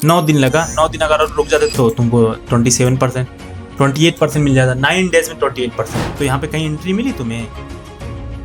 9 दिन लगा, 9 दिन अगर और रुक जाते तो तुमको 27%, 28% मिल जाता। 9 डेज में 28%। तो यहाँ पे कहीं एंट्री मिली तुम्हें?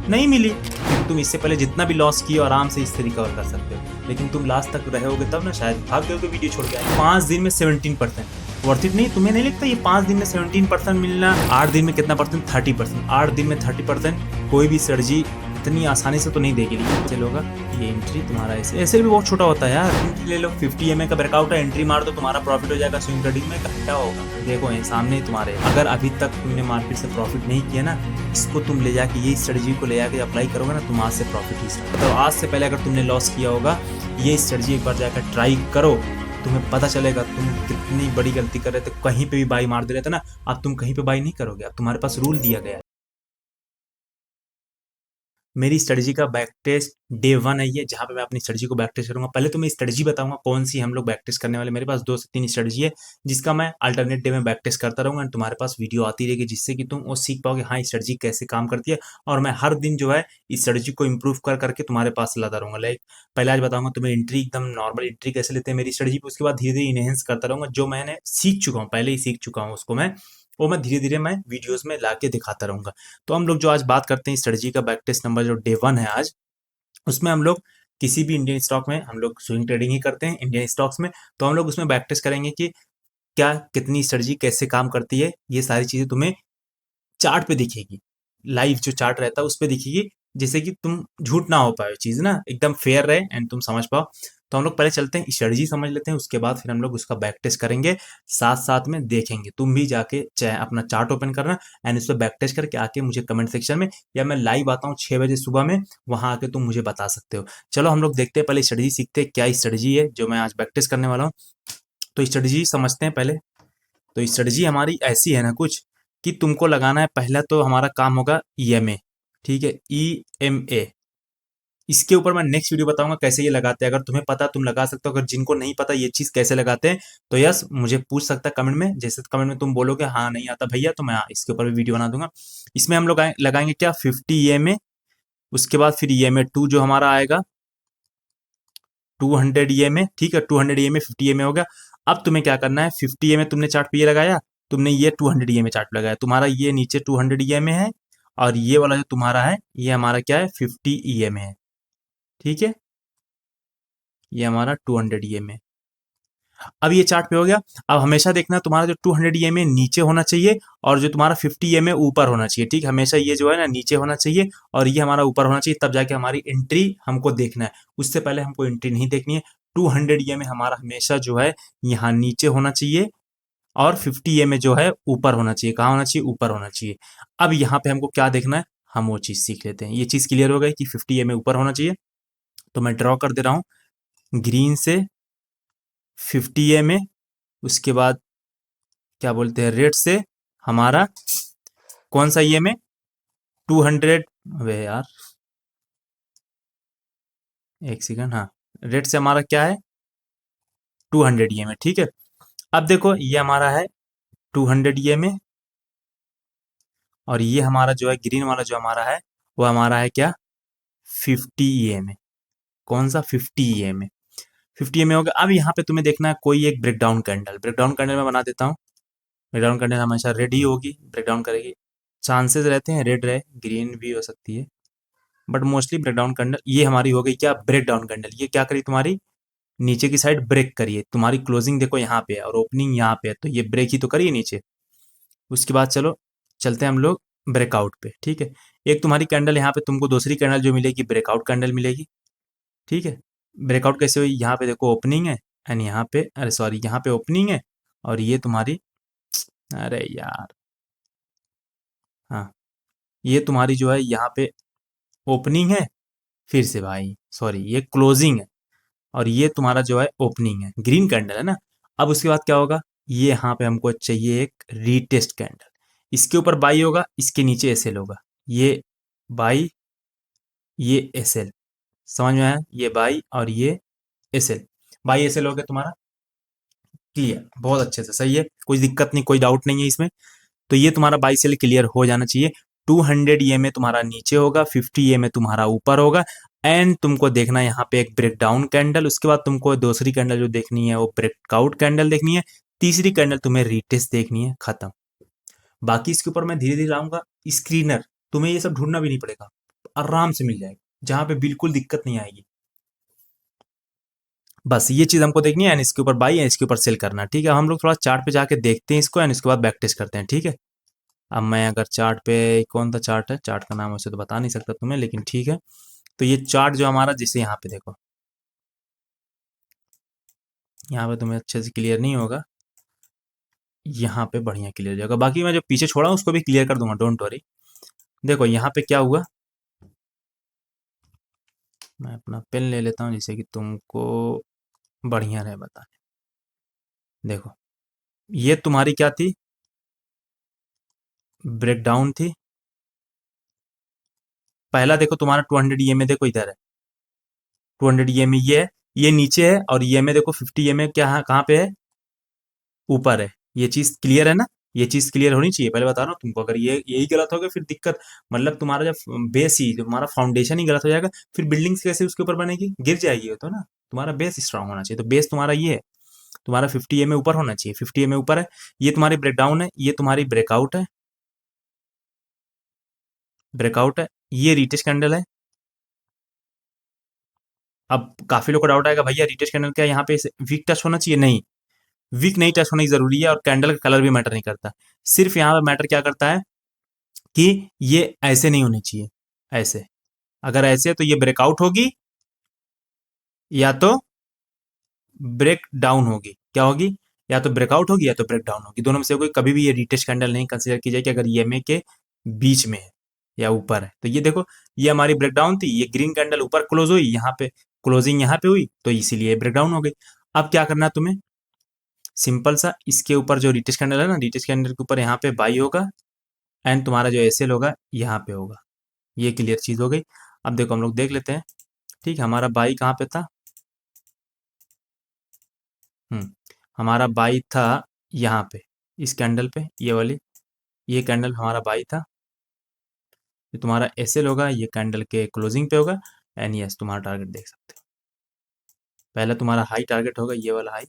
नहीं मिली, क्योंकि तुम इससे पहले जितना भी लॉस किए आराम से इससे रिकवर कर सकते हो, लेकिन तुम लास्ट तक रहोगे तब ना, शायद भाग गए वीडियो छोड़ के। 5 दिन में 17%, वर्थ इट नहीं? तुम्हें नहीं लगता ये 5 दिन में 17% मिलना? 8 दिन में कितना परसेंट? 30%। 8 दिन में 30%। कोई भी सर्जी इतनी आसानी से तो नहीं देगी। चलोगा ये एंट्री तुम्हारा ऐसे भी बहुत छोटा होता है यार। एंट्री ले लो, 50 EMA का ब्रेकआउट है, एंट्री मार दो, तुम्हारा प्रॉफिट हो जाएगा। स्विंग ट्रेडिंग में क्या होगा देखो ये सामने तुम्हारे। अगर अभी तक तुमने मार्केट से प्रॉफिट नहीं किया ना, इसको तुम ले जाके, ये स्ट्रेटजी को ले जाके अप्लाई करोगे ना, तुम आज से प्रॉफिट ही स्टार्ट। तो आज से पहले अगर तुमने लॉस किया होगा, ये स्ट्रेटजी एक बार जाकर ट्राई करो, तुम्हें पता चलेगा तुम कितनी बड़ी गलती कर रहे थे। कहीं पे भी बाई मार दे रहे थे ना, अब तुम कहीं पे बाई नहीं करोगे। अब तुम्हारे पास रूल दिया गया है। मेरी स्ट्रेटजी का बैक टेस्ट डे 1 है ये, जहाँ पे मैं अपनी स्ट्रेटजी को बैक टेस्ट करूंगा। पहले तो मैं स्ट्रेटजी बताऊंगा कौन सी हम लोग बैक टेस्ट करने वाले। मेरे पास 2 से 3 स्ट्रेटजी है, जिसका मैं अल्टरनेट डे में बैक टेस्ट करता रहूंगा। तुम्हारे पास वीडियो आती रहेगी, जिससे कि तुम वो सीख पाओगे हाँ स्ट्रेटजी कैसे काम करती है। और मैं हर दिन जो है इस स्ट्रेटजी को इंप्रूव कर करके तुम्हारे पास लाता रहूंगा। लाइक पहले आज बताऊंगा तुम्हें एंट्री, एकदम नॉर्मल एंट्री कैसे लेते हैं मेरी स्ट्रेटजी पे। उसके बाद धीरे धीरे इनहेंस करता रहूंगा, जो मैंने सीख चुका हूँ, पहले ही सीख चुका हूँ उसको मैं धीरे धीरे मैं वीडियोस में लाके दिखाता रहूंगा। तो हम लोग जो आज बात करते हैं स्ट्रेटजी का बैक टेस्ट नंबर जो डे 1 है आज, उसमें हम लोग किसी भी इंडियन स्टॉक में, हम लोग स्विंग ट्रेडिंग ही करते हैं इंडियन स्टॉक्स में, तो हम लोग उसमें बैक टेस्ट करेंगे कि क्या कितनी स्ट्रेटजी कैसे काम करती है। ये सारी चीजें तुम्हें चार्ट पे दिखेगी, लाइव जो चार्ट रहता है उस पे दिखेगी, जिससे कि तुम झूठ ना हो पाए, चीज ना एकदम फेयर रहे एंड तुम समझ पाओ। तो हम लोग पहले चलते हैं स्ट्रेटजी समझ लेते हैं, उसके बाद फिर हम लोग उसका बैक टेस्ट करेंगे, साथ साथ में देखेंगे। तुम भी जाके चाहे अपना चार्ट ओपन करना एंड उस पर बैक टेस्ट करके आके मुझे कमेंट सेक्शन में, या मैं लाइव आता हूँ 6 बजे सुबह में, वहां आके तुम मुझे बता सकते हो। चलो हम लोग देखते हैं, पहले स्ट्रेटजी सीखते हैं क्या स्ट्रेटजी है जो मैं आज बैक टेस्ट करने वाला हूँ। तो स्ट्रेटजी समझते हैं पहले। तो स्ट्रेटजी हमारी ऐसी है ना कुछ, कि तुमको लगाना है, पहला तो हमारा काम होगा ईएमए। ठीक है, ईएमए। इसके ऊपर मैं नेक्स्ट वीडियो बताऊंगा कैसे ये लगाते हैं। अगर तुम्हें पता तुम लगा सकते हो, अगर जिनको नहीं पता ये चीज कैसे लगाते हैं, तो यस मुझे पूछ सकता है कमेंट में। जैसे कमेंट में तुम बोलोगे हाँ नहीं आता भैया, तो मैं इसके ऊपर भी वीडियो बना दूंगा। इसमें हम लोग लगाएंगे क्या, 50 ईएमए। उसके बाद फिर ईएमए 2 जो हमारा आएगा 200 ईएमए। ठीक है, 200 ईएमए, 50 ईएमए हो गया। अब तुम्हें क्या करना है, 50 ईएमए तुमने चार्ट पे ये लगाया, तुमने ये 200 ईएमए चार्ट पे लगाया, तुम्हारा ये नीचे 200 ईएमए है, और ये वाला जो तुम्हारा है ये हमारा क्या है, 50 ईएमए है। ठीक है, ये हमारा 200 ईएमए। अब ये चार्ट पे हो गया। अब हमेशा देखना तुम्हारा जो 200 ईएमए नीचे होना चाहिए, और जो तुम्हारा 50 ईएमए ऊपर होना चाहिए। ठीक, हमेशा ये जो है ना नीचे होना चाहिए और ये हमारा ऊपर होना चाहिए, तब जाके हमारी एंट्री हमको देखना है। उससे पहले हमको एंट्री नहीं देखनी है। 200 ईएमए हमारा हमेशा जो है यहाँ नीचे होना चाहिए, और 50 ईएमए जो है ऊपर होना चाहिए। कहाँ होना चाहिए, ऊपर होना चाहिए। अब यहाँ पे हमको क्या देखना है, हम वो चीज सीख लेते हैं। ये चीज क्लियर हो गई कि 50 ईएमए ऊपर होना चाहिए, तो मैं ड्रॉ कर दे रहा हूँ ग्रीन से 50 ईएमए। उसके बाद क्या बोलते हैं, रेड से हमारा कौन सा ईएमए, 200। वे यार एक सेकंड, हाँ, रेड से हमारा क्या है, 200 ईएमए। ठीक है, अब देखो ये हमारा है 200 ईएमए, और ये हमारा जो है ग्रीन वाला जो हमारा है, वो हमारा है क्या, 50 ईएमए। कौन सा, 50 ईएमए। 50 ईएमए हो गया। अब यहाँ पे तुम्हें देखना है कोई एक ब्रेकडाउन कैंडल। ब्रेकडाउन कैंडल मैं बना देता हूँ। ब्रेकडाउन कैंडल हमेशा रेड ही होगी, ब्रेकडाउन करेगी। चांसेस रहते हैं रेड रहे, ग्रीन भी हो सकती है, बट मोस्टली ब्रेकडाउन कैंडल। ये हमारी हो गई क्या, ब्रेकडाउन कैंडल। ये क्या करी, तुम्हारी नीचे की साइड ब्रेक करिए। तुम्हारी क्लोजिंग देखो यहाँ पे है और ओपनिंग यहाँ पे है, तो ये ब्रेक ही तो करिए नीचे। उसके बाद चलो चलते हैं हम लोग ब्रेकआउट पे। ठीक है, एक तुम्हारी कैंडल यहाँ पे, तुमको दूसरी कैंडल जो मिलेगी ब्रेकआउट कैंडल मिलेगी। ठीक है, ब्रेकआउट कैसे हुई, यहाँ पे देखो ओपनिंग है, एंड यहाँ पे, अरे सॉरी, यहाँ पे ओपनिंग है, और ये तुम्हारी, अरे यार, हाँ, ये तुम्हारी जो है यहाँ पे ओपनिंग है, फिर से भाई सॉरी, ये क्लोजिंग है, और ये तुम्हारा जो है ओपनिंग है, ग्रीन कैंडल है ना। अब उसके बाद क्या होगा, ये यहाँ पे हमको चाहिए एक रीटेस्ट कैंडल। इसके ऊपर बाई होगा, इसके नीचे एसएल होगा। ये बाई, ये एसएल, समझ में आया, ये बाई और ये एसएल। बाई एसएल हो गया तुम्हारा क्लियर, बहुत अच्छे से, सही है, कोई दिक्कत नहीं, कोई डाउट नहीं है इसमें। तो ये तुम्हारा बाई सेल क्लियर हो जाना चाहिए। 200 ईएमए तुम्हारा नीचे होगा, 50 ईएमए तुम्हारा ऊपर होगा। एंड तुमको देखना है यहाँ पे एक ब्रेकडाउन कैंडल, उसके बाद तुमको दूसरी कैंडल जो देखनी है वो ब्रेकआउट कैंडल देखनी है, तीसरी कैंडल तुम्हें रीटेस्ट देखनी है, खत्म। बाकी इसके ऊपर मैं धीरे धीरे आऊंगा। स्क्रीनर तुम्हें ये सब ढूंढना भी नहीं पड़ेगा, आराम से मिल जाएगा, जहां पे बिल्कुल दिक्कत नहीं आएगी। बस ये चीज हमको देखनी है, एंड इसके ऊपर बाई है, इसके ऊपर सेल करना है, ठीक है। हम लोग थोड़ा चार्ट पे जाके देखते हैं इसको, एंड इसके बाद बैक टेस्ट करते हैं, ठीक है। अब मैं अगर चार्ट पे, कौन सा चार्ट है, चार्ट का नाम वैसे तो बता नहीं सकता तुम्हें, लेकिन ठीक है। तो ये चार्ट जो हमारा, जिसे यहाँ पे देखो, यहाँ पे तुम्हें अच्छे से क्लियर नहीं होगा, यहाँ पे बढ़िया क्लियर हो जाएगा। बाकी मैं जो पीछे छोड़ा हूँ उसको भी क्लियर कर दूंगा, डोंट वरी। देखो यहाँ पे क्या हुआ, मैं अपना पेन ले लेता हूँ जिससे कि तुमको बढ़िया रहे बताने। देखो ये तुम्हारी क्या थी, ब्रेकडाउन थी। पहला देखो तुम्हारा 200 ईएमए, देखो इधर है 200 ईएमए, ये है, ये नीचे है, और ईएमए देखो 50 ईएमए क्या है, कहाँ पे है, ऊपर है। ये चीज क्लियर है ना, ये चीज क्लियर होनी चाहिए, पहले बता रहा हूँ तुमको। अगर ये यही गलत हो गया फिर दिक्कत, मतलब तुम्हारा जब बेस ही, तुम्हारा फाउंडेशन ही गलत हो जाएगा, फिर बिल्डिंग्स कैसे उसके ऊपर बनेगी, गिर जाएगी वो तो ना। तुम्हारा बेस स्ट्रांग होना चाहिए, तो बेस तुम्हारा ये है, तुम्हारा 50 ईएमए ऊपर होना चाहिए, 50 ईएमए ऊपर है। ये तुम्हारी ब्रेकडाउन है, ये तुम्हारी ब्रेकआउट है, ब्रेकआउट है, ये रिटेस्ट कैंडल है। अब काफी लोग को डाउट आएगा, भैया रिटेस्ट कैंडल क्या यहाँ पे वीक टच होना चाहिए, नहीं, वीक नहीं टच होना जरूरी है, और कैंडल का कलर भी मैटर नहीं करता। सिर्फ यहाँ पे मैटर क्या करता है कि ये ऐसे नहीं होनी चाहिए, ऐसे। अगर ऐसे है तो ये ब्रेकआउट होगी, या तो ब्रेक डाउन होगी। क्या होगी, या तो ब्रेकआउट होगी या तो ब्रेक डाउन होगी, दोनों में से कोई, कभी भी ये रिटेस्ट कैंडल नहीं कंसीडर की जाएगी अगर ईएमए के बीच में है या ऊपर है। तो ये देखो, ये हमारी ब्रेक डाउन थी, ये ग्रीन कैंडल ऊपर क्लोज हुई, यहाँ पे क्लोजिंग यहाँ पे हुई, तो इसीलिए ब्रेक डाउन हो गई। अब क्या करना है तुम्हें, सिंपल सा, इसके ऊपर जो रिटेस्ट कैंडल है ना, रिटेस्ट कैंडल के ऊपर यहाँ पे बाई होगा, एंड तुम्हारा जो एसएल होगा यहाँ पे होगा। ये क्लियर चीज हो गई। अब देखो हम लोग देख लेते हैं, ठीक है, हमारा बाई कहाँ पे था, हम्म, हमारा बाई था यहाँ पे, इस कैंडल पे, ये वाली, ये कैंडल हमारा बाई था। ये तुम्हारा एसएल होगा, ये कैंडल के क्लोजिंग पे होगा, एंड यस तुम्हारा टारगेट देख सकते हो। पहला तुम्हारा हाई टारगेट होगा, ये वाला हाई,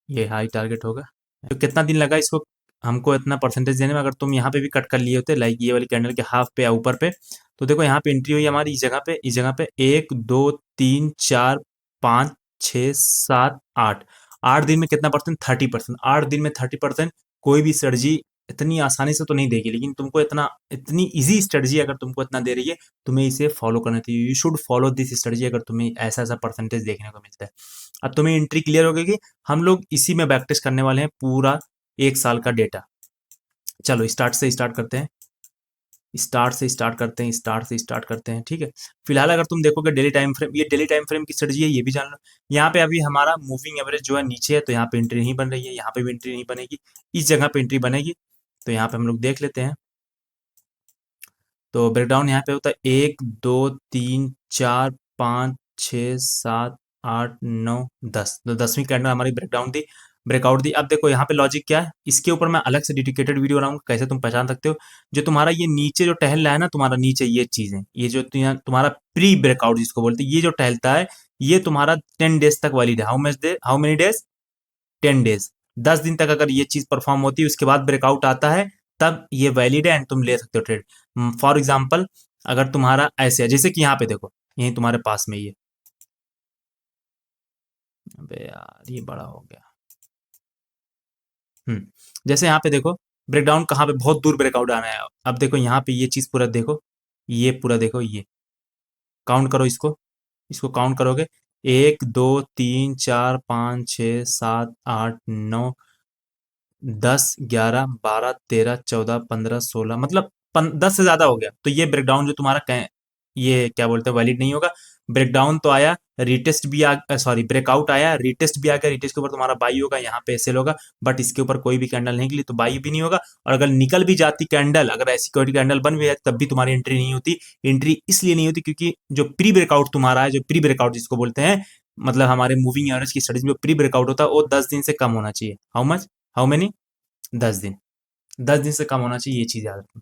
ये हाई टारगेट होगा। तो कितना दिन लगा इसको हमको इतना परसेंटेज देने में, अगर तुम यहाँ पे भी कट कर लिए होते, लाइक ये वाली कैंडल के हाफ पे या ऊपर पे, तो देखो यहाँ पे एंट्री हुई हमारी, इस जगह पे, इस जगह पे 1 2 3 4 5 6 7 8, 8 दिन में कितना परसेंट, 30%। 8 दिन में 30%, कोई भी स्ट्रेटजी इतनी आसानी से तो नहीं देगी, लेकिन तुमको इतना, इतनी इजी स्ट्रेटजी अगर तुमको इतना दे रही है, तुम्हें इसे फॉलो करना चाहिए। You should follow this strategy, अगर तुम्हें ऐसा ऐसा परसेंटेज देखने को मिलता है। अब तुम्हें एंट्री क्लियर हो गई कि हम लोग इसी में बैक टेस्ट करने वाले हैं पूरा 1 साल का डेटा। चलो स्टार्ट से स्टार्ट करते हैं, स्टार्ट से स्टार्ट करते हैं, स्टार्ट से स्टार्ट करते हैं, ठीक है। फिलहाल अगर तुम देखोगे डेली टाइम फ्रेम, ये डेली टाइम फ्रेम की स्ट्रेटजी है, ये भी जान लो। यहाँ पे अभी हमारा मूविंग एवरेज जो है नीचे है, तो यहाँ पे एंट्री नहीं बन रही है, यहाँ पे भी एंट्री नहीं बनेगी, इस जगह पे एंट्री बनेगी। तो यहाँ पे हम लोग देख लेते हैं। तो ब्रेकडाउन यहाँ पे होता है 1 2 3 4 5 6 7 8 9 10, तो 10वीं कैंडल हमारी ब्रेकडाउन थी, ब्रेकआउट दी। अब देखो यहाँ पे लॉजिक क्या है, इसके ऊपर मैं अलग से डेडिकेटेड वीडियो बनाऊंगा, कैसे तुम पहचान सकते हो। जो तुम्हारा ये नीचे जो टहल रहा है ना, तुम्हारा नीचे ये चीजें, ये जो तुम्हारा प्री ब्रेकआउट जिसको बोलते हैं, ये जो टहलता है, ये तुम्हारा 10 डेज तक वैलिड है। How many days, 10 days. 10 दिन तक अगर ये चीज परफॉर्म होती है, उसके बाद ब्रेकआउट आता है, तब ये वैलिड है एंड तुम ले सकते हो ट्रेड। फॉर एग्जाम्पल, अगर तुम्हारा ऐसे है, जैसे कि यहाँ पे देखो, यही तुम्हारे पास में ये, अबे यार ये बड़ा हो गया, जैसे यहाँ पे देखो, ब्रेकडाउन कहाँ पे, बहुत दूर ब्रेकआउट आना है। अब देखो यहाँ पे ये चीज पूरा देखो, ये पूरा देखो, ये काउंट करो इसको, इसको काउंट करोगे, 1 2 3 4 5 6 7 8 9 10 11 12 13 14 15 16, मतलब 10 से ज्यादा हो गया। तो ये ब्रेकडाउन जो तुम्हारा ये क्या बोलते हैं, वैलिड नहीं होगा। ब्रेकडाउन तो आया, रिटेस्ट भी आ, सॉरी ब्रेकआउट आया, रिटेस्ट भी आ गया, रिटेस्ट के ऊपर तुम्हारा बाई होगा, यहाँ पे सेल होगा, बट इसके ऊपर कोई भी कैंडल नहीं निकली तो बाई भी नहीं होगा। और अगर निकल भी जाती कैंडल, अगर ऐसी कोई कैंडल बन भी है, तब भी तुम्हारी एंट्री नहीं होती। एंट्री इसलिए नहीं होती क्योंकि जो प्री ब्रेकआउट तुम्हारा है, जो प्री ब्रेकआउट जिसको बोलते हैं, मतलब हमारे मूविंग एवरेज की स्टडीज में प्री ब्रेकआउट होता है, वो 10 दिन से कम होना चाहिए। हाउ मच, हाउ मेनी, 10 दिन, 10 दिन से कम होना चाहिए, ये चीज याद रखना।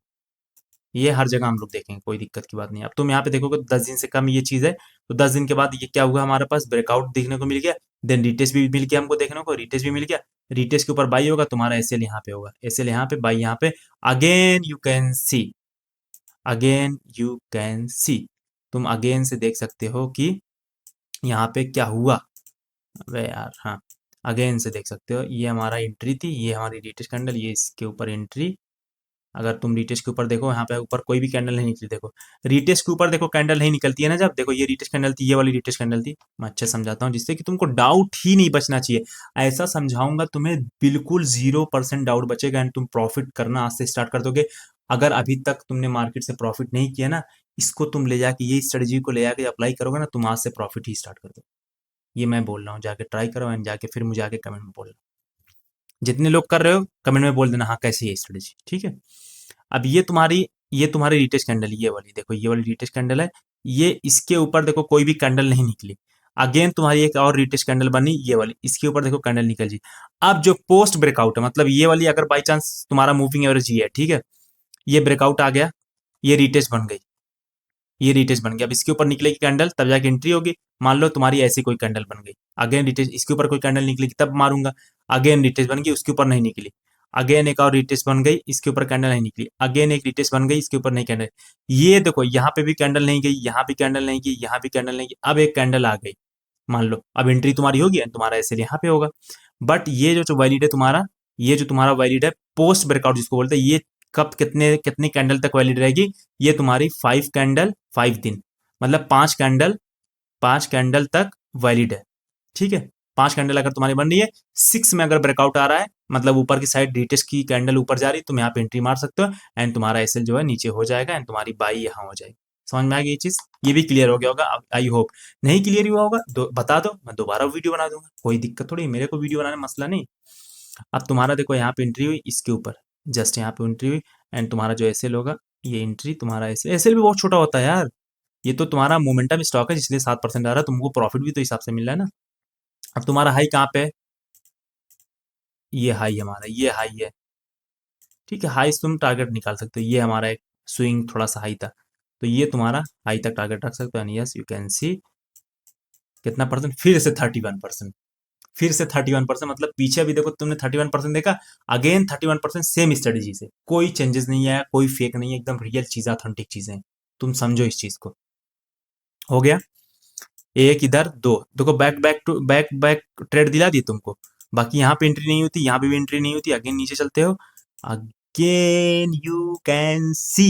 ये हर जगह हम लोग देखेंगे, कोई दिक्कत की बात नहीं। अब तुम यहाँ पे देखोगे 10 दिन से कम ये चीज़ है, तो 10 दिन के बाद ये क्या हुआ, हमारे पास ब्रेकआउट देखने को मिल गया, देन रिटेस्ट भी मिल गया हमको देखने को, रिटेस्ट भी मिल गया। रिटेस्ट के ऊपर बाई होगा, तुम्हारा एसएल यहाँ पे होगा, एसएल यहाँ पे, बाई यहाँ पे। Again you can C, again you can सी, तुम अगेन से देख सकते हो कि यहाँ पे क्या हुआ। अबे यार, हाँ, अगेन से देख सकते हो, ये हमारा एंट्री थी, ये हमारी रिटेस्ट कैंडल, ये इसके ऊपर एंट्री। अगर तुम रिटेस्ट के ऊपर देखो, यहाँ पे ऊपर कोई भी कैंडल नहीं निकली, देखो रिटेस्ट के ऊपर देखो कैंडल नहीं निकलती है ना, जब देखो ये रिटेस्ट कैंडल थी, ये वाली रिटेस्ट कैंडल थी। मैं अच्छे समझाता हूँ जिससे कि तुमको डाउट ही नहीं बचना चाहिए। ऐसा समझाऊंगा तुम्हें बिल्कुल 0% डाउट बचेगा एंड तुम प्रॉफिट करना आज से स्टार्ट कर दोगे। अगर अभी तक तुमने मार्केट से प्रॉफिट नहीं किया ना, इसको तुम ले जाके, ये स्ट्रेटजी को ले जाके अप्लाई करोगे ना, तुम आज से प्रॉफिट ही स्टार्ट कर दो। ये मैं बोल रहा हूँ, जाके ट्राई करो एंड जाके फिर मुझे आके कमेंट में बोलना। जितने लोग कर रहे हो कमेंट में बोल देना हाँ कैसी है स्ट्रेटजी, ठीक है। अब ये तुम्हारी रिटेस्ट कैंडल, ये वाली देखो, ये वाली रिटेस्ट कैंडल है, ये इसके ऊपर देखो कोई भी कैंडल नहीं निकली। अगेन तुम्हारी एक और रिटेस्ट कैंडल बनी, ये वाली, इसके ऊपर देखो कैंडल निकल जी। अब जो पोस्ट ब्रेकआउट है, मतलब ये वाली अगर बाई चांस तुम्हारा मूविंग एवरेज ये है, ठीक है, ये ब्रेकआउट आ गया, ये रिटेस्ट बन गई, ये रिटेस्ट बन गया। अब इसके ऊपर निकलेगी कैंडल तब जाके एंट्री होगी। मान लो तुम्हारी ऐसी कोई कैंडल बन गई, अगेन रिटेस्ट, इसके ऊपर कोई कैंडल निकलेगी तब मारूंगा। अगेन रिटेस्ट बन गई, उसके ऊपर नहीं निकली। अगेन एक और रिटेस्ट बन गई, इसके ऊपर कैंडल नहीं निकली। अगेन एक रिटेस्ट बन गई, इसके ऊपर नहीं कैंडल। ये देखो यहाँ पे भी कैंडल नहीं गई, यहाँ भी कैंडल नहीं गई, यहाँ भी कैंडल नहीं गई। अब एक कैंडल आ गई, मान लो अब एंट्री तुम्हारी होगी, तुम्हारा ऐसे यहाँ पे होगा। बट ये जो वैलिड है तुम्हारा, ये जो तुम्हारा वैलिड है पोस्ट ब्रेकआउट जिसको बोलते हैं, ये कब कितने कितने कैंडल तक वैलिड रहेगी, ये तुम्हारी 5 कैंडल 5 दिन, मतलब 5 कैंडल तक वैलिड है, ठीक है। 5 कैंडल अगर तुम्हारी बन रही है, 6 में अगर ब्रेकआउट आ रहा है, मतलब ऊपर की साइड रिटेस्ट की कैंडल ऊपर जा रही है, तुम यहाँ पे एंट्री मार सकते हो एंड तुम्हारा एसएल जो है नीचे हो जाएगा एंड तुम्हारी बाई यहाँ हो जाएगी। समझ में आ गई ये चीज, ये भी क्लियर हो गया होगा आई होप। नहीं क्लियर हुआ होगा बता दो, मैं दोबारा वीडियो बना दूंगा, कोई दिक्कत थोड़ी, मेरे को वीडियो बनाने में मसला नहीं। अब तुम्हारा देखो यहाँ पे एंट्री हुई, इसके ऊपर जस्ट यहाँ पे एंट्री हुई एंड तुम्हारा जो एसएल होगा, ये एंट्री तुम्हारा एसएल, एसएल भी बहुत छोटा होता है यार। ये तो तुम्हारा मोमेंटम स्टॉक है जिसलिए 7% आ रहा है, तुमको प्रॉफिट भी तो हिसाब से मिल रहा है ना। अब तुम्हारा हाई कहाँ पे है, ये हाई हमारा, ये हाई है, ठीक है। हाई तुम टारगेट निकाल सकते हो, ये हमारा एक स्विंग थोड़ा सा हाई था, तो ये तुम्हारा हाई तक टारगेट रख सकते हो। यस यू कैन सी कितना परसेंट, फिर से 31%, फिर से 31%, मतलब पीछे भी देखो तुमने 31% देखा, अगेन 31% सेम स्ट्रेटेजी से, कोई चेंजेस नहीं आया, कोई फेक नहीं है, एकदम रियल चीज, ऑथेंटिक चीजें, तुम समझो इस चीज को। हो गया एक, इधर दो, देखो back back to back back trade दिला दी तुमको। बाकी यहाँ पे एंट्री नहीं होती, यहाँ पे भी एंट्री नहीं होती, अगेन नीचे चलते हो, अगेन यू कैन सी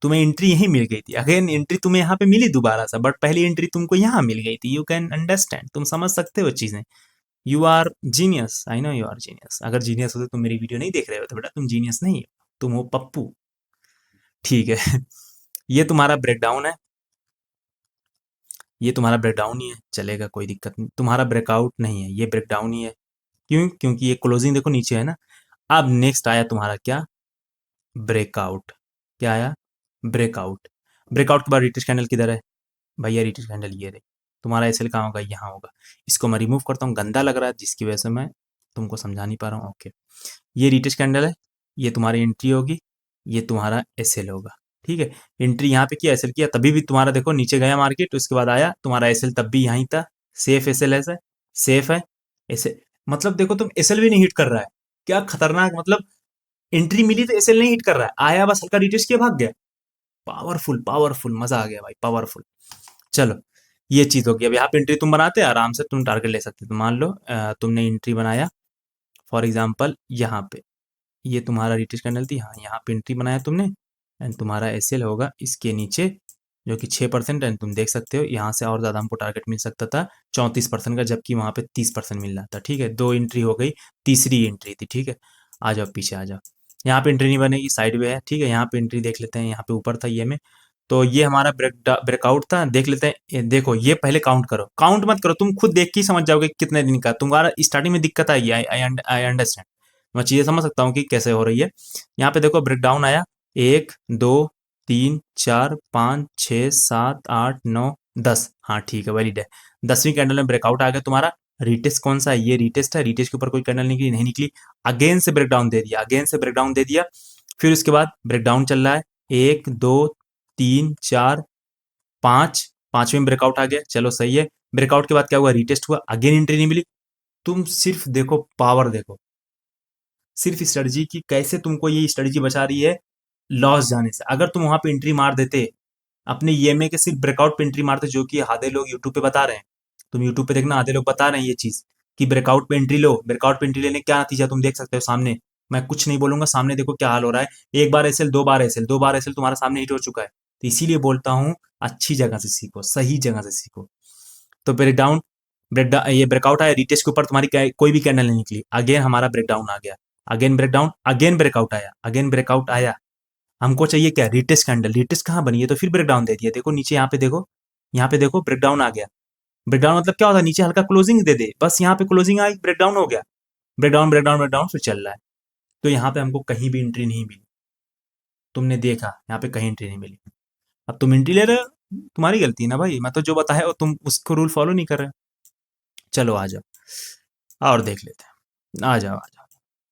तुम्हें एंट्री यही मिल गई थी। अगेन एंट्री तुम्हें यहाँ पे मिली दोबारा सा, बट पहली एंट्री तुमको यहाँ मिल गई थी। यू कैन अंडरस्टैंड, तुम समझ सकते हो चीजें। You are genius, I know you are genius. अगर जीनियस होते तुम मेरी वीडियो नहीं देख रहे हो तो बेटा तुम जीनियस नहीं हो, तुम हो पप्पू, ठीक है। ये तुम्हारा ब्रेकडाउन है, ये तुम्हारा ब्रेकडाउन ही है, चलेगा कोई दिक्कत नहीं। तुम्हारा ब्रेकआउट नहीं है, ये ब्रेकडाउन ही है। क्यों, क्योंकि ये क्लोजिंग देखो नीचे है ना। अब नेक्स्ट आया तुम्हारा क्या, ब्रेकआउट। क्या आया, ब्रेकआउट। ब्रेकआउट के बाद रिटेस्ट कैंडल किधर है भैया, रिटेस्ट कैंडल ये रही। तुम्हारा एसएल कहाँ होगा, यहाँ होगा। इसको मैं रिमूव करता हूँ, गंदा लग रहा है जिसकी वजह से मैं तुमको समझा नहीं पा रहा हूँ। ओके, ये रिटेस्ट कैंडल है, ये तुम्हारी एंट्री होगी, ये तुम्हारा एसएल होगा, ठीक है। एंट्री यहाँ पे किया, एसएल किया, तभी भी तुम्हारा देखो नीचे गया मार्केट, उसके बाद आया तुम्हारा एसएल, तब भी यहीं था। सेफ एसएल है, सेफ है एसएल, मतलब देखो तुम एसएल भी नहीं हिट कर रहा है, क्या खतरनाक, मतलब एंट्री मिली तो एसएल नहीं हिट कर रहा है, आया बस हल्का रिटेस्ट किया भाग गया। पावरफुल पावरफुल, मजा आ गया भाई, पावरफुल। चलो ये चीज होगी। अब यहाँ पे एंट्री तुम बनाते आराम से, तुम टारगेट ले सकते हो। तो मान लो तुमने एंट्री बनाया, फॉर एग्जाम्पल यहाँ पे, ये तुम्हारा रिटेस्ट कैंडल थी, हाँ यहाँ पे एंट्री बनाया तुमने एंड तुम्हारा एसएल होगा इसके नीचे, जो कि 6% एंड तुम देख सकते हो यहाँ से और ज़्यादा हमको टारगेट मिल सकता था 34% का, जबकि वहाँ पे 30% मिल रहा था, ठीक है। 2 एंट्री हो गई, तीसरी एंट्री थी, ठीक है। आ जाओ पीछे आ जाओ, यहाँ पे एंट्री नहीं बनेगी, साइड में है, ठीक है। यहाँ पे एंट्री देख लेते हैं, यहाँ पे ऊपर था ये में, तो ये हमारा ब्रेकआउट था, देख लेते हैं। देखो ये पहले काउंट करो, काउंट मत करो, तुम खुद देख के ही समझ जाओगे कितने दिन का। तुम्हारा स्टार्टिंग में दिक्कत आएगी, आई अंडरस्टैंड, मैं चीज़ें समझ सकता हूँ कि कैसे हो रही है। यहाँ पे देखो ब्रेकडाउन आया, 1 2 3 4 5 6 7 8 9 10, हाँ ठीक है, वैलिड है। 10वीं कैंडल में ब्रेकआउट आ गया तुम्हारा। रिटेस्ट कौन सा है, ये रिटेस्ट है, रिटेस्ट के ऊपर कोई कैंडल नहीं निकली। अगेन से ब्रेकडाउन दे दिया, अगेन से ब्रेकडाउन दे दिया, फिर उसके बाद ब्रेकडाउन चल रहा है, 1 2 3 4 5, 5वें ब्रेकआउट आ गया, चलो सही है। ब्रेकआउट के बाद क्या हुआ, रीटेस्ट हुआ, अगेन एंट्री नहीं मिली। तुम सिर्फ देखो पावर, देखो सिर्फ स्ट्रेटजी की कैसे तुमको ये स्ट्रेटजी बचा रही है लॉस जाने से। अगर तुम वहां पे एंट्री मार देते अपने ईएमए के सिर्फ ब्रेकआउट पे एंट्री मारते, जो कि आधे लोग यूट्यूब पे बता रहे हैं, तुम यूट्यूब पे देखना, आधे लोग बता रहे हैं ये चीज कि ब्रेकआउट पे एंट्री लो। ब्रेकआउट पे एंट्री लेने का क्या नतीजा तुम देख सकते हो सामने। मैं कुछ नहीं बोलूंगा, सामने देखो क्या हाल हो रहा है। एक बार एसएल, दो बार एसएल, दो बार एसएल तुम्हारा सामने हिट हो चुका है। तो इसीलिए बोलता हूँ अच्छी जगह से सीखो, सही जगह से सीखो। तो ब्रेकडाउन, ये ब्रेकआउट आया, रिटेस्ट के ऊपर तुम्हारी कोई भी कैंडल नहीं निकली, अगेन हमारा ब्रेकडाउन आ गया, अगेन ब्रेकडाउन, अगेन ब्रेकआउट आया, अगेन ब्रेकआउट आया। हमको चाहिए क्या, रिटेस्ट कैंडल। रिटेस्ट कहाँ बनी है, तो फिर ब्रेकडाउन दे दिया। देखो नीचे यहाँ पे देखो, यहाँ पे देखो ब्रेकडाउन आ गया। ब्रेकडाउन मतलब क्या होता है, नीचे हल्का क्लोजिंग दे दे, बस यहाँ पे क्लोजिंग आई, ब्रेकडाउन हो गया। ब्रेकडाउन ब्रेकडाउन ब्रेकडाउन फिर चल रहा है। तो यहाँ पे हमको कहीं भी एंट्री नहीं मिली। तुमने देखा यहाँ पे कहीं एंट्री नहीं मिली। अब तुम एंट्री ले रहे हो, तुम्हारी गलती है ना भाई। मैं तो जो बताया वो तुम उसको रूल फॉलो नहीं कर रहे। चलो आ जाओ और देख लेते हैं, आ जाओ आ जाओ।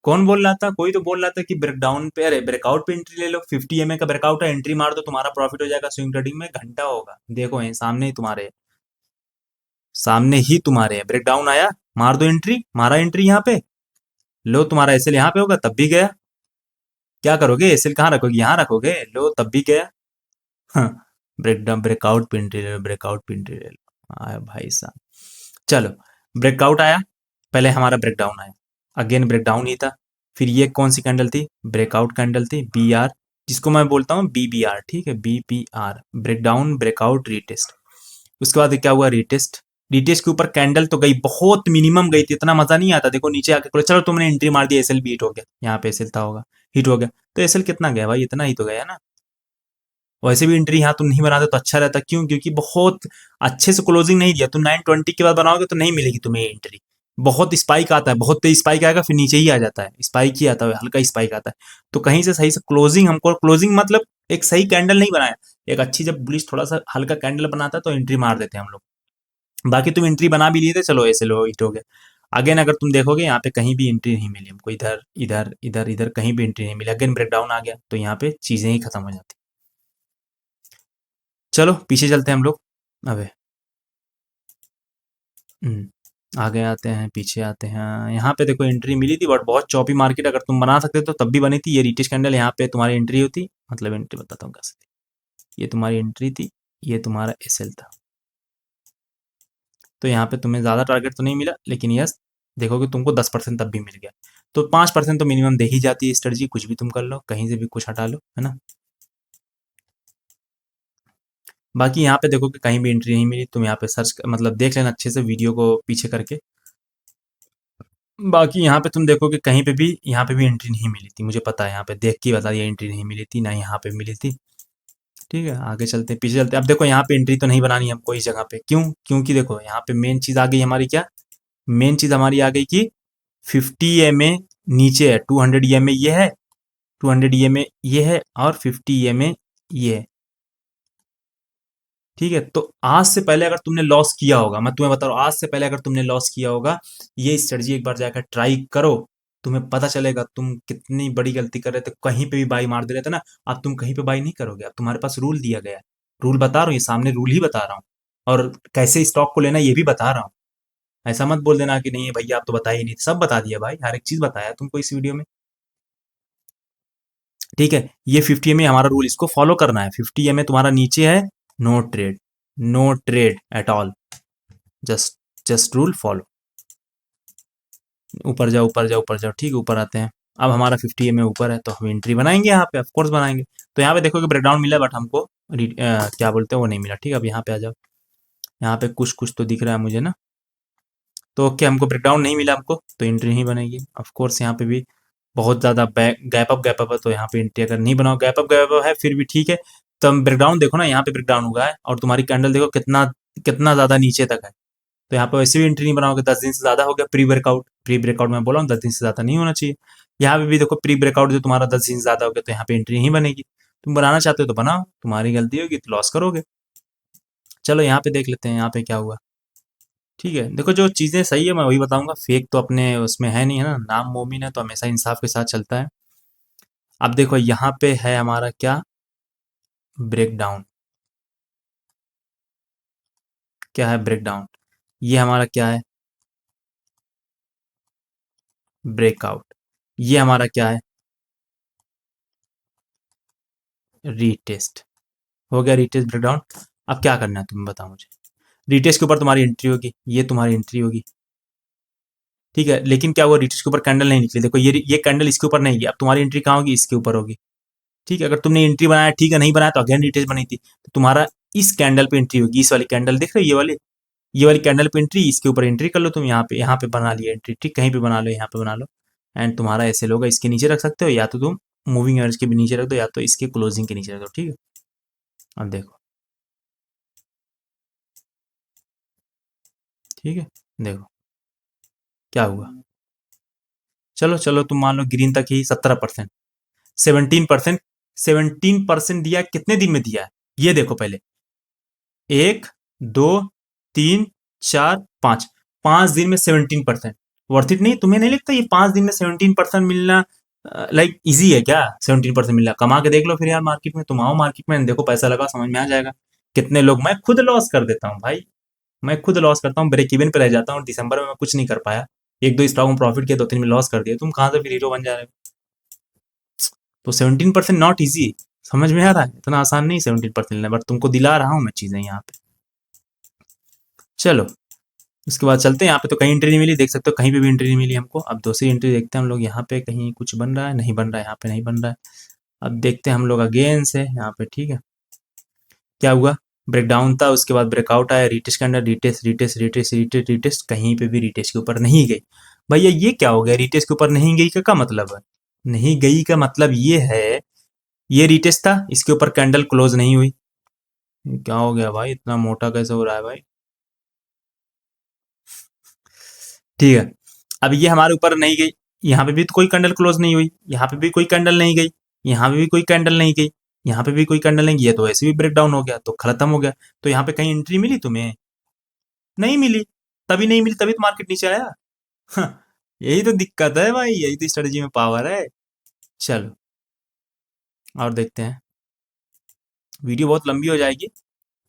कौन बोल रहा था, कोई तो बोल रहा था कि ब्रेकडाउन पे, अरे ब्रेकआउट पे एंट्री ले लो, 50 का ब्रेकआउट है, एंट्री मार दो, तुम्हारा प्रॉफिट हो जाएगा, स्विंग ट्रेडिंग में घंटा होगा। देखो ये सामने ही तुम्हारे, सामने ही तुम्हारे है, ब्रेकडाउन आया, मार दो एंट्री, मारा एंट्री यहाँ पे, लो तुम्हारा एसएल यहाँ पे होगा, तब भी गया। क्या करोगे, एसएल कहाँ रखोगे, यहाँ रखोगे, लो तब भी गया। हाँ, ब्रेकडाउन, ब्रेकआउट पे एंट्री ले लो, ब्रेकआउट पे एंट्री ले लो। आया भाई साहब, चलो ब्रेकआउट आया, पहले हमारा ब्रेकडाउन आया, अगेन ब्रेकडाउन ही था। फिर ये कौन सी कैंडल थी, ब्रेकआउट कैंडल थी, बी आर, जिसको मैं बोलता हूँ BBR, ठीक है, BBR, ब्रेकडाउन ब्रेकआउट रीटेस्ट। उसके बाद क्या हुआ, रीटेस्ट। रीटेस्ट के ऊपर कैंडल तो गई, बहुत मिनिमम गई थी, इतना मजा नहीं आता। देखो नीचे आके बोले चलो तुमने एंट्री मार दी, एसएल भी हिट हो गया, यहाँ पे एसएल था होगा, हिट हो गया। तो एसएल कितना गया भाई, इतना ही तो गया ना। वैसे भी एंट्री यहाँ तुम नहीं बनाते तो अच्छा रहता, क्यों, क्योंकि बहुत अच्छे से क्लोजिंग नहीं दिया। तुम 920 के बाद बनाओगे तो नहीं मिलेगी तुम्हें एंट्री। बहुत स्पाइक आता है, बहुत तेज स्पाइक आएगा, फिर नीचे ही आ जाता है, स्पाइक ही आता है, हल्का स्पाइक आता है। तो कहीं से सही से क्लोजिंग, हमको क्लोजिंग मतलब एक सही कैंडल नहीं बनाया। एक अच्छी, जब बुलिश थोड़ा सा हल्का कैंडल बनाता है तो एंट्री मार देते हैं हम लोग। बाकी तुम एंट्री बना भी लिए थे, चलो ऐसे लो, हिट हो गया। अगेन अगर तुम देखोगे यहाँ पे कहीं भी एंट्री नहीं मिली हमको, इधर इधर इधर इधर कहीं भी एंट्री नहीं मिली, अगेन ब्रेकडाउन आ गया, तो यहाँ पे चीजें ही खत्म हो जाती। चलो पीछे चलते हैं हम लोग। अबे आगे आते हैं, पीछे आते हैं। यहाँ पे देखो एंट्री मिली थी, बट बहुत चौपी मार्केट, अगर तुम बना सकते तो तब भी बनी थी। ये रिटेस्ट कैंडल, यहाँ पे तुम्हारी एंट्री होती, मतलब एंट्री बताता हूँ कैसे थी। ये तुम्हारी एंट्री थी, ये तुम्हारा एसएल था। तो यहाँ पे तुम्हें ज़्यादा टारगेट तो नहीं मिला, लेकिन यस देखोगे तुमको 10% तब भी मिल गया। तो 5% तो मिनिमम दे ही जाती है स्ट्रेटजी, कुछ भी तुम कर लो, कहीं से भी कुछ हटा लो, है ना। बाकी यहाँ पे देखो कि कहीं भी एंट्री नहीं मिली, तुम यहाँ पे सर्च मतलब देख लेना अच्छे से वीडियो को पीछे करके। बाकी यहाँ पे तुम देखो कि कहीं पे भी, यहाँ पे भी एंट्री नहीं मिली थी, मुझे पता है, यहाँ पे देख के बता दिया एंट्री नहीं मिली थी, ना यहाँ पे मिली थी। ठीक है, आगे चलते हैं, पीछे चलते हैं। अब देखो यहाँ पे एंट्री तो नहीं बनानी हमको इस जगह पे, क्यों, क्योंकि देखो यहाँ पे मेन चीज आ गई हमारी, क्या मेन चीज हमारी आ गई कि 50 EMA नीचे है, 200 EMA ये है, 200 EMA ये है, और 50 EMA ये है। ठीक है, तो आज से पहले अगर तुमने लॉस किया होगा, मैं तुम्हें बता रहा हूँ, आज से पहले अगर तुमने लॉस किया होगा, ये स्ट्रेटजी एक बार जाकर ट्राई करो, तुम्हें पता चलेगा तुम कितनी बड़ी गलती कर रहे थे। कहीं पे भी बाई मार दे रहे थे ना, अब तुम कहीं पे बाई नहीं करोगे। अब तुम्हारे पास रूल दिया गया है, रूल बता रहा हूँ, ये सामने रूल ही बता रहा हूँ, और कैसे स्टॉक को लेना ये भी बता रहा हूँ। ऐसा मत बोल देना कि नहीं भैया आप तो बता ही नहीं, सब बता दिया भाई, हर एक चीज बताया तुमको इस वीडियो में। ठीक है, ये 50 EMA हमारा रूल, इसको फॉलो करना है। 50 EMA तुम्हारा नीचे है, no trade, no trade at all, just just rule follow. ऊपर जाओ ऊपर जाओ ऊपर जाओ, ठीक है, ऊपर आते हैं। अब हमारा 50 EMA ऊपर है, तो हम एंट्री बनाएंगे यहाँ पे, ऑफकोर्स बनाएंगे। तो यहाँ पे देखो कि ब्रेकडाउन मिला, बट हमको क्या बोलते हैं वो नहीं मिला। ठीक है, अब यहाँ पे आ जाओ, यहाँ पे कुछ कुछ तो दिख रहा है मुझे ना। तो ओके, हमको ब्रेकडाउन नहीं मिला हमको, तो एंट्री नहीं बनेगी। ऑफकोर्स यहाँ पे भी बहुत ज़्यादा गैप अप है, तो यहाँ पे एंट्री अगर नहीं बनाओ, गैप अप है फिर भी ठीक है। तो हम ब्रेकडाउन देखो ना, यहाँ पे ब्रेकडाउन हुआ है, और तुम्हारी कैंडल देखो कितना कितना ज़्यादा नीचे तक है। तो यहाँ पे वैसे भी एंट्री नहीं बनाओगे, 10 दिन से ज़्यादा हो गया प्री ब्रेकआउट मैं बोला हूँ, 10 दिन से ज़्यादा नहीं होना चाहिए। यहाँ पे भी देखो प्री ब्रेकआउट जो तुम्हारा 10 दिन से ज़्यादा हो गया, तो यहाँ पे एंट्री नहीं बनेगी। तुम बनाना चाहते हो तो बनाओ, तुम्हारी गलती होगी तो लॉस करोगे। चलो यहाँ पे देख लेते हैं, यहाँ पे क्या हुआ। ठीक है, देखो जो चीज़ें सही है मैं वही बताऊंगा, फेक तो अपने उसमें है नहीं, है ना, नाम मोमिन है तो हमेशा इंसाफ के साथ चलता है। अब देखो यहाँ पे है हमारा क्या, ब्रेक डाउन, क्या है ब्रेक डाउन? ये हमारा क्या है? ब्रेकआउट। ये हमारा क्या है? रीटेस्ट। हो गया रीटेस्ट ब्रेक डाउन। अब क्या करना है तुम बताओ मुझे। रीटेस्ट के ऊपर तुम्हारी एंट्री होगी, ये तुम्हारी एंट्री होगी, ठीक है, लेकिन क्या हुआ, रीटेस्ट के ऊपर कैंडल नहीं निकली, देखो ये कैंडल इसके ऊपर नहीं गई, अब तुम्हारी एंट्री कहाँ होगी, इसके ऊपर होगी, ठीक है। अगर तुमने एंट्री बनाया, ठीक है, नहीं बनाया तो अगेन रीटेस्ट बनी थी, तो तुम्हारा इस कैंडल पे एंट्री होगी, इस वाली कैंडल देख रहे हो, ये वाली कैंडल पे एंट्री, इसके ऊपर एंट्री कर लो तुम, यहाँ पे बना लिया एंट्री, ठीक, कहीं पे बना लो, यहाँ पे बना लो, एंड तुम्हारा ऐसे होगा, इसके नीचे रख सकते हो, या तो तुम मूविंग एवरेज के भी नीचे रख दो, या तो इसके क्लोजिंग के नीचे रख दो, ठीक है। अब देखो, ठीक है, देखो क्या हुआ। चलो चलो, तुम मान लो ग्रीन तक ही 17%, 17%, 17% दिया, कितने दिन में दिया है ये देखो पहले, 1, 2, 3, 4, 5, 5 दिन में 17%। वर्थ इट नहीं, तुम्हें नहीं लगता ये 5 दिन में 17% मिलना लाइक इजी है क्या? 17% मिलना, कमा के देख लो फिर यार, मार्केट में तुम आओ, मार्केट में देखो, पैसा लगा, समझ में आ जाएगा। कितने लोग, मैं खुद लॉस कर देता हूँ भाई, मैं खुद लॉस करता हूँ, ब्रेक इवन पे रह जाता हूँ, दिसंबर में मैं कुछ नहीं कर पाया, एक दो स्टॉक में प्रॉफिट किया, 2 3 में लॉस कर दिया, तुम कहाँ से फिर हीरो बन जा रहे हो? तो 17% नॉट इजी, समझ में आ रहा है, इतना आसान नहीं 17% लेना, बट तुमको दिला रहा हूँ मैं चीजें यहाँ पे। चलो, उसके बाद चलते हैं, यहाँ पे तो कहीं एंट्री नहीं मिली, देख सकते हो, कहीं पे भी एंट्री नहीं मिली हमको। अब दूसरी एंट्री देखते हैं हम लोग, यहाँ पे कहीं कुछ बन रहा है, नहीं बन रहा है, यहाँ पे नहीं बन रहा है। अब देखते हैं हम लोग अगेन से यहाँ पे, ठीक है, क्या हुआ, ब्रेकडाउन था, उसके बाद ब्रेकआउट आया, रीटेस्ट के अंदर, retest retest retest retest retest, कहीं पे भी रीटेस्ट के ऊपर नहीं गई। भैया ये क्या हो गया, रीटेस्ट के ऊपर नहीं गई का क्या मतलब है? नहीं गई का मतलब ये है, ये रीटेस्ट था, इसके ऊपर कैंडल क्लोज नहीं हुई, ये क्या हो गया भाई, इतना मोटा कैसे हो रहा है भाई? ठीक है, अब ये हमारे ऊपर नहीं गई, यहाँ पे भी तो कोई कैंडल क्लोज नहीं हुई, यहाँ पे भी कोई कैंडल नहीं गई, यहाँ पे भी कोई कैंडल नहीं गई, यहाँ पे भी कोई कैंडल नहीं गई, ये तो ऐसे भी ब्रेक डाउन हो गया, तो खत्म हो गया। तो यहाँ पे कहीं एंट्री मिली तुम्हें? नहीं मिली, तभी नहीं मिली, तभी तो मार्केट नीचे आया। हाँ, यही तो दिक्कत है भाई, यही तो स्ट्रेटजी में पावर है। चलो, और देखते हैं, वीडियो बहुत लंबी हो जाएगी,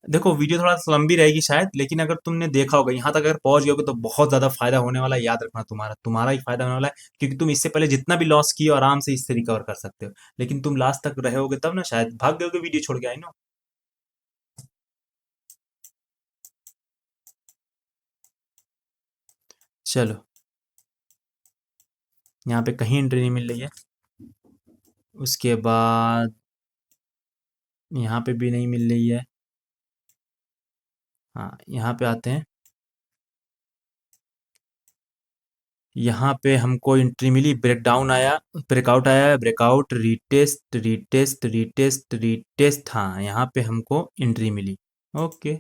देखो वीडियो थोड़ा सा लंबी रहेगी शायद, लेकिन अगर तुमने देखा होगा यहाँ तक, अगर पहुंच गए तो बहुत ज्यादा फायदा होने वाला है, याद रखना, तुम्हारा तुम्हारा ही फायदा होने वाला है, क्योंकि तुम इससे पहले जितना भी लॉस किए हो, आराम से इससे रिकवर कर सकते हो, लेकिन तुम लास्ट तक रहोगे तब ना, शायद भाग गए वीडियो छोड़ के, आई नो। चलो, यहाँ पे कहीं एंट्री नहीं मिल रही है, उसके बाद यहाँ पे भी नहीं मिल रही है। हाँ, यहाँ पे आते हैं, यहाँ पे हमको एंट्री मिली, ब्रेकडाउन आया, ब्रेकआउट आया, breakout, retest retest retest retest, हाँ यहाँ पे हमको एंट्री मिली, ओके,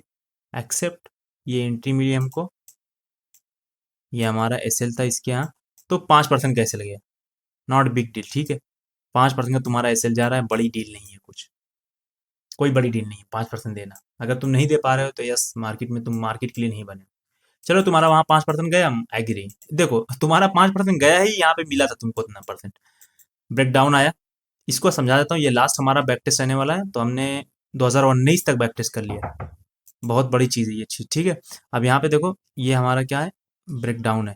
एक्सेप्ट, ये एंट्री मिली हमको, ये हमारा एसएल था इसके यहाँ, तो 5% का एसएल गया, नॉट बिग डील, ठीक है, 5% का तुम्हारा एसएल जा रहा है, बड़ी डील नहीं है कुछ, कोई बड़ी डील नहीं है 5% देना, अगर तुम नहीं दे पा रहे हो तो यस, मार्केट में तुम मार्केट के लिए नहीं बने। चलो, तुम्हारा वहाँ 5% गया, एग्री, देखो तुम्हारा 5% गया ही, यहाँ पे मिला था तुमको इतना परसेंट, ब्रेक डाउन आया, इसको समझा देता हूँ, ये लास्ट हमारा बैक टेस्ट रहने वाला है, तो हमने 2019 तक बैक टेस्ट कर लिया, बहुत बड़ी चीज़ है ये चीज़, ठीक है। अब यहाँ पे देखो, ये हमारा क्या है, ब्रेक डाउन है,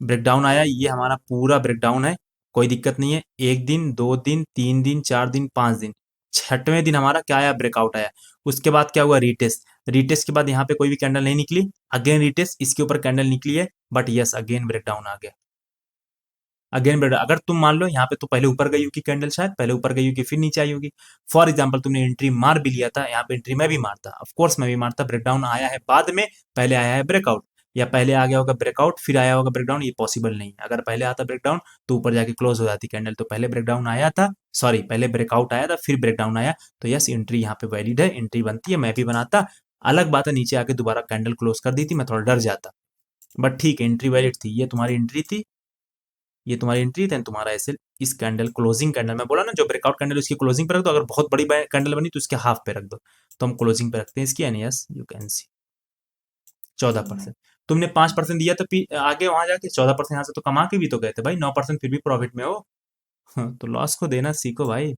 ब्रेक डाउन आया, ये हमारा पूरा ब्रेक डाउन है, कोई दिक्कत नहीं है, 1 दिन, 2 दिन, 3 दिन, 4 दिन, 5 दिन, छठवें दिन हमारा क्या आया, ब्रेकआउट आया, उसके बाद क्या हुआ, रीटेस्ट, रीटेस्ट के बाद यहाँ पे कोई भी कैंडल नहीं निकली, अगेन रीटेस्ट, इसके ऊपर कैंडल निकली है, but yes again break down आ गया, अगेन ब्रेक, अगर तुम मान लो यहाँ पे तो पहले ऊपर गई होगी कैंडल, शायद पहले ऊपर गई होगी फिर नीचे आई होगी, फॉर एग्जाम्पल तुमने एंट्री मार भी लिया था, यहाँ पे एंट्री मैं भी मारता, ऑफ कोर्स मैं भी मारता, ब्रेकडाउन आया है बाद में, पहले आया है ब्रेकआउट, या पहले आ गया होगा ब्रेकआउट फिर आया होगा ब्रेकडाउन, ये पॉसिबल नहीं है, अगर पहले आता ब्रेकडाउन तो ऊपर जाके क्लोज हो जाती कैंडल, तो पहले ब्रेकडाउन आया था, सॉरी पहले ब्रेकआउट आया था फिर ब्रेकडाउन आया, तो यस एंट्री यहाँ पे वैलिड है, एंट्री बनती है, मैं भी बनाता, अलग बात है नीचे आके दोबारा कैंडल क्लोज कर दी थी, मैं थोड़ा डर जाता, बट ठीक है एंट्री वैलिड थी, ये तुम्हारी एंट्री थी, ये तुम्हारी एंट्री देन तुम्हारा एसएल, इस कैंडल क्लोजिंग कैंडल मैं बोला ना, जो ब्रेकआउट कैंडल उसकी क्लोजिंग पे रख दो, अगर बहुत बड़ी कैंडल बनी तो उसके हाफ पे रख दो, तो हम क्लोजिंग पे रखते हैं इसकी, and yes you can see 14%, तुमने 5% दिया तो आगे वहां जाके 14% यहाँ से तो कमा के भी तो गए थे भाई, 9% फिर भी प्रॉफिट में हो। हाँ, तो लॉस को देना सीखो भाई।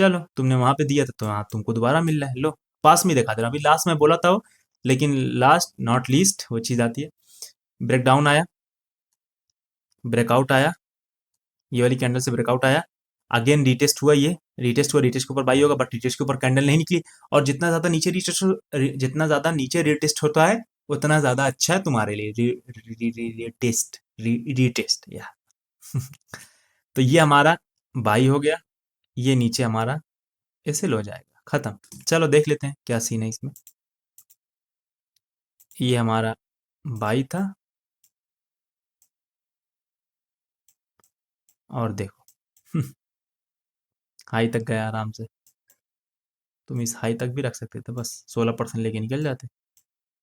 चलो तुमने वहां पे दिया था तो हाँ तुमको दोबारा मिल रहा है, लो पास में दिखा दे रहा। अभी लास्ट में बोला था वो, लेकिन लास्ट नॉट लीस्ट वो चीज़ आती है। ब्रेकडाउन आया, ब्रेकआउट आया, ये वाली कैंडल से ब्रेकआउट आया, अगेन रीटेस्ट हुआ, ये रीटेस्ट हुआ, रीटेस्ट के ऊपर बाई होगा, बट रीटेस्ट के ऊपर कैंडल नहीं निकली। और जितना ज़्यादा नीचे जितना ज़्यादा नीचे रीटेस्ट होता है उतना ज़्यादा अच्छा है तुम्हारे लिए। रीटेस्ट, रीटेस्ट या तो ये हमारा बाई हो गया, ये नीचे हमारा ऐसे लो जाएगा, खत्म। चलो देख लेते हैं क्या सीन है इसमें। ये हमारा बाई था, और देखो हाई तक गया आराम से। तुम इस हाई तक भी रख सकते थे, बस 16% लेके निकल जाते।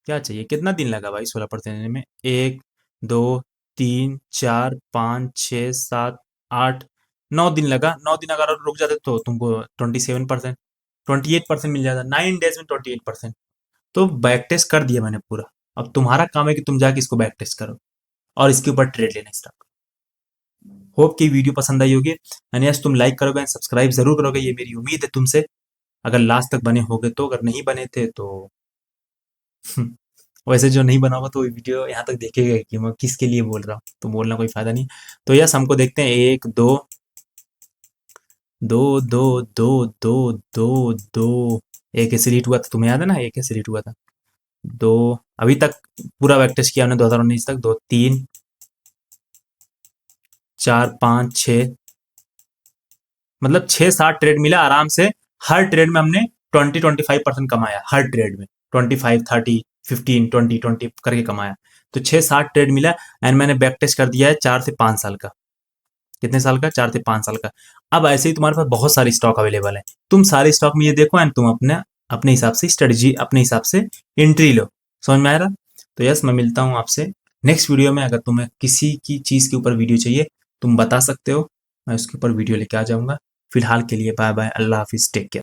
क्या चाहिए, कितना दिन लगा भाई 16% लेने में? एक, दो, तीन, चार, पाँच, छः, सात, आठ, 9 दिन लगा। 9 दिन अगर और रुक जाते तो तुमको 27%, 28% मिल जाता। 9 डेज में 28%। तो बैक टेस्ट कर दिया मैंने पूरा। अब तुम्हारा काम है कि तुम जाके इसको बैक टेस्ट करो और इसके ऊपर ट्रेड लेना स्टार्ट करो। होप कि वीडियो पसंद आई होगी, एंड यस तुम लाइक करोगे एंड सब्सक्राइब जरूर करोगे, ये मेरी उम्मीद है तुमसे। अगर लास्ट तक बने होगे तो, अगर नहीं बने थे तो वैसे जो नहीं बना हुआ तो वीडियो यहाँ तक देखेगा कि मैं किसके लिए बोल रहा हूँ, तो बोलना कोई फायदा नहीं। तो यस हमको देखते हैं, एक, दो, दो, दो, दो, दो, दो, दो, एक ऐसे रीट हुआ था, तुम्हें याद है ना, एक ऐसे रीट हुआ था। दो, अभी तक पूरा बैक टेस्ट किया हमने 2019 तक। दो, तीन, चार, पाँच, छः, मतलब 6-7 ट्रेड मिला आराम से। हर ट्रेड में हमने 20-25% कमाया, हर ट्रेड में 25, 30, 15, 20 करके कमाया। तो 6-7 ट्रेड मिला, एंड मैंने बैक टेस्ट कर दिया है 4 से 5 साल का। कितने साल का? 4 से 5 साल का। अब ऐसे ही तुम्हारे पास बहुत सारे स्टॉक अवेलेबल है, तुम सारे स्टॉक में ये देखो एंड तुम अपने अपने हिसाब से स्ट्रेटजी, अपने हिसाब से एंट्री लो। समझ में आ रहा? तो यस मैं मिलता हूँ आपसे नेक्स्ट वीडियो में। अगर तुम्हें किसी की चीज़ के ऊपर वीडियो चाहिए तुम बता सकते हो, मैं उसके ऊपर वीडियो लेके आ जाऊंगा। फिलहाल के लिए बाय बाय, अल्लाह हाफिज़, टेक केयर।